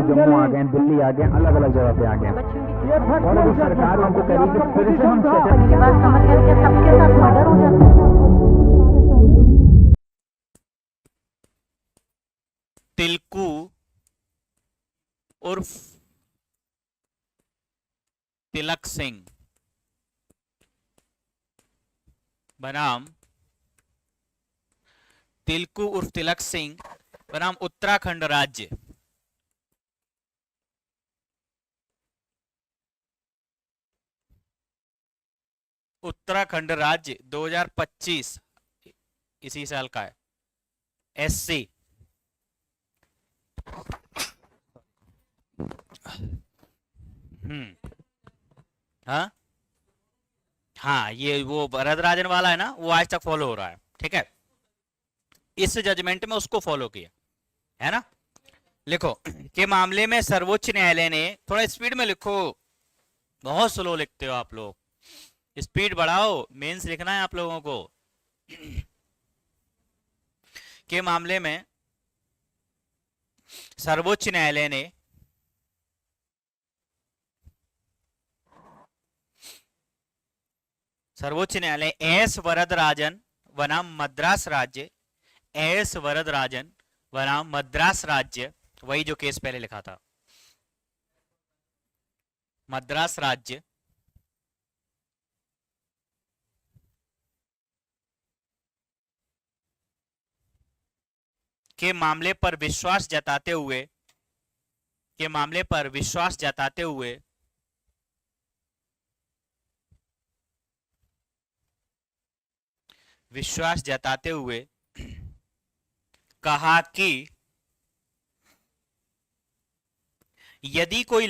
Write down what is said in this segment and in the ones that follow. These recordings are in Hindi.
जम्मू आ गए, दिल्ली आ गए, अलग अलग जगह पे आ गए, और अभी सरकार उनको कह रही है कि फिर से हम मेरी बात समझ गए क्या? सबके साथ मर्डर हो जाता है। तिलकू उर्फ तिलक सिंह बनाम तिलकू उर्फ तिलक सिंह बनाम उत्तराखंड राज्य। उत्तराखंड राज्य 2025 इसी साल का है। एससी हाँ हाँ, ये वो वरदराजन वाला है ना, वो आज तक फॉलो हो रहा है। ठीक है, इस जजमेंट में उसको फॉलो किया है ना। लिखो के मामले में सर्वोच्च न्यायालय ने, थोड़ा स्पीड में लिखो, बहुत स्लो लिखते हो आप लोग, स्पीड बढ़ाओ, मेंस लिखना है आप लोगों को। के मामले में सर्वोच्च न्यायालय ने सर्वोच्च न्यायालय एस वरदराजन बनाम मद्रास राज्य, एस वरदराजन बनाम मद्रास राज्य, वही जो केस पहले लिखा था, मद्रास राज्य के मामले पर विश्वास जताते हुए, के मामले पर विश्वास जताते हुए विश्वास जताते हुए कहा कि यदि कोई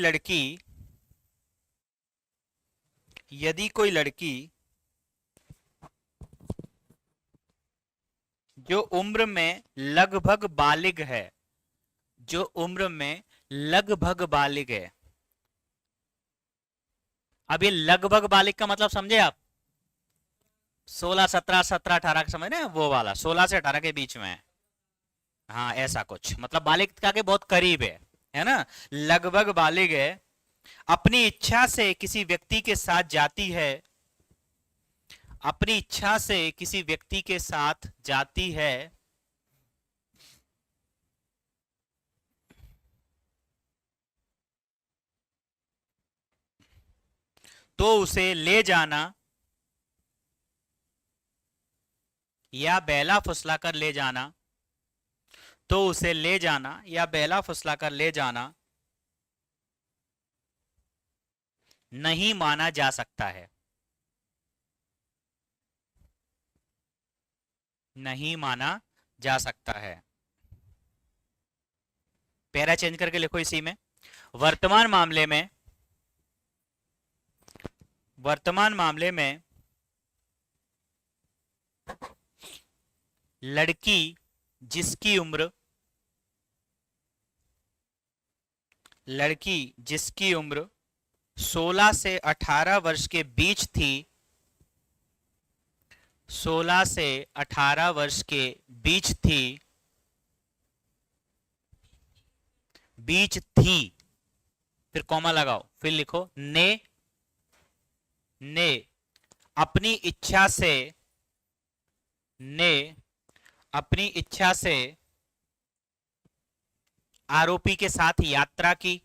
लड़की जो उम्र में लगभग बालिग है, जो उम्र में लगभग बालिग है, अब ये लगभग बालिग का मतलब समझे आप? 16, 17, 17, 18 का समझ रहे हैं, वो वाला 16 से 18 के बीच में है। हाँ, ऐसा कुछ मतलब बालिग का के बहुत करीब है ना, लगभग बालिग है, अपनी इच्छा से किसी व्यक्ति के साथ जाती है, अपनी इच्छा से किसी व्यक्ति के साथ जाती है, तो उसे ले जाना या बेला फुसलाकर ले जाना, तो उसे ले जाना या बेला फुसलाकर ले जाना नहीं माना जा सकता है, नहीं माना जा सकता है। पैरा चेंज करके लिखो इसी में, वर्तमान मामले में लड़की जिसकी उम्र 16 से 18 वर्ष के बीच थी, 16 से 18 वर्ष के बीच थी, फिर कॉमा लगाओ, फिर लिखो ने अपनी इच्छा से आरोपी के साथ यात्रा की,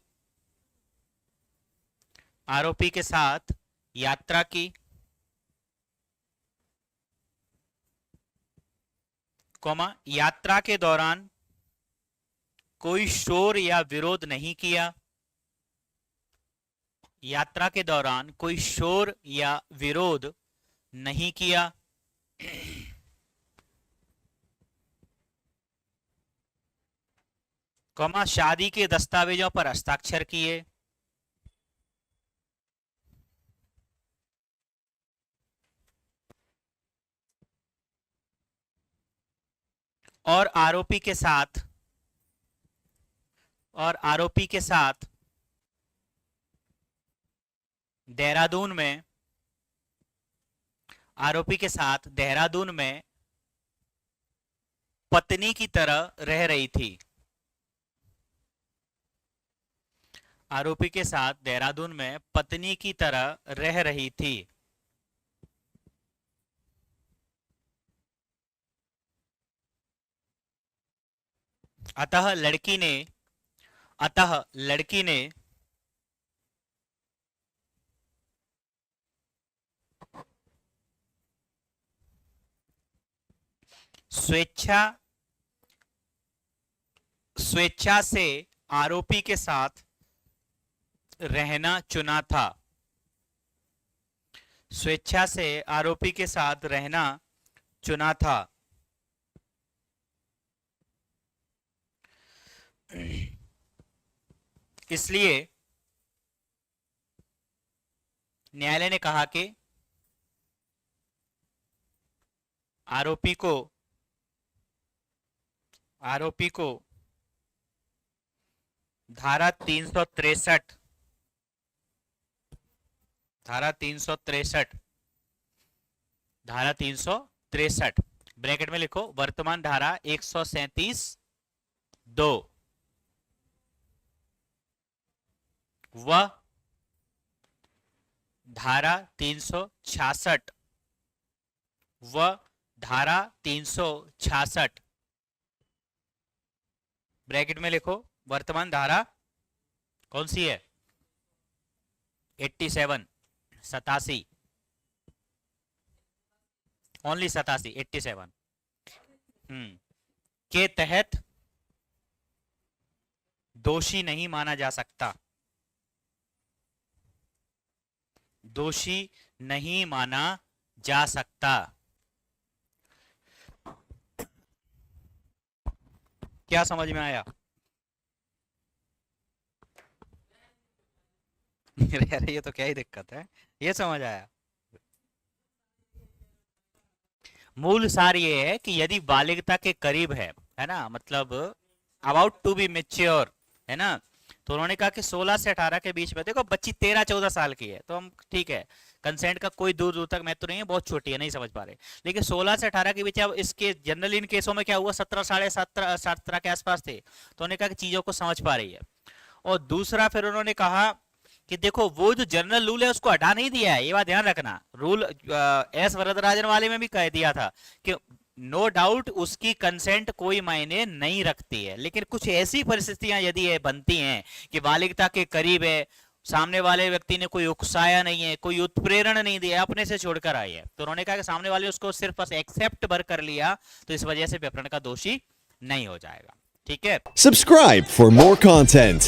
कॉमा यात्रा के दौरान कोई शोर या विरोध नहीं किया, यात्रा के दौरान कोई शोर या विरोध नहीं किया, कॉमा शादी के दस्तावेजों पर हस्ताक्षर किए, और आरोपी के साथ देहरादून में पत्नी की तरह रह रही थी, आरोपी के साथ देहरादून में पत्नी की तरह रह रही थी। अतः लड़की ने स्वेच्छा से आरोपी के साथ रहना चुना था। स्वेच्छा से आरोपी के साथ रहना चुना था। इसलिए न्यायालय ने कहा कि आरोपी को धारा 363 ब्रैकेट में लिखो वर्तमान धारा 137(2) व धारा 366 ब्रैकेट में लिखो वर्तमान धारा कौन सी है 87 ओनली 87 के तहत दोषी नहीं माना जा सकता। दोषी नहीं माना जा सकता। क्या समझ में आया? अरे ये तो क्या ही दिक्कत है, ये समझ आया। मूल सार ये है कि यदि बालिगता के करीब है ना, मतलब अबाउट टू बी मेच्योर है ना, तो उन्होंने कहा कि 16 से 18 के बीच में, देखो बच्ची 13-14 साल की है तो हम ठीक है, कंसेंट का कोई दूर दूर तक महत्व नहीं है, बहुत छोटी है नहीं समझ पा रहे, लेकिन 16 से 18 के बीच अब इसके जनरल इन केसों में क्या हुआ 17 साढ़े 17 के आसपास थे, तो उन्होंने कहा कि चीजों को समझ पा रही है। और दूसरा फिर उन्होंने कहा कि देखो वो जो जनरल रूल है उसको हटा नहीं दिया है, ये बात ध्यान रखना। रूल एस वरदराजन वाले में भी कह दिया था कि नो डाउट उसकी कंसेंट कोई मायने नहीं रखती है, लेकिन कुछ ऐसी परिस्थितियां यदि ये बनती हैं कि बालिगता के करीब है, सामने वाले व्यक्ति ने कोई उकसाया नहीं है, कोई उत्प्रेरण नहीं दिया, अपने से छोड़कर आई है, तो उन्होंने कहा कि सामने वाले उसको सिर्फ बस एक्सेप्ट भर कर लिया, तो इस वजह से अपहरण का दोषी नहीं हो जाएगा। ठीक है। Subscribe for more content.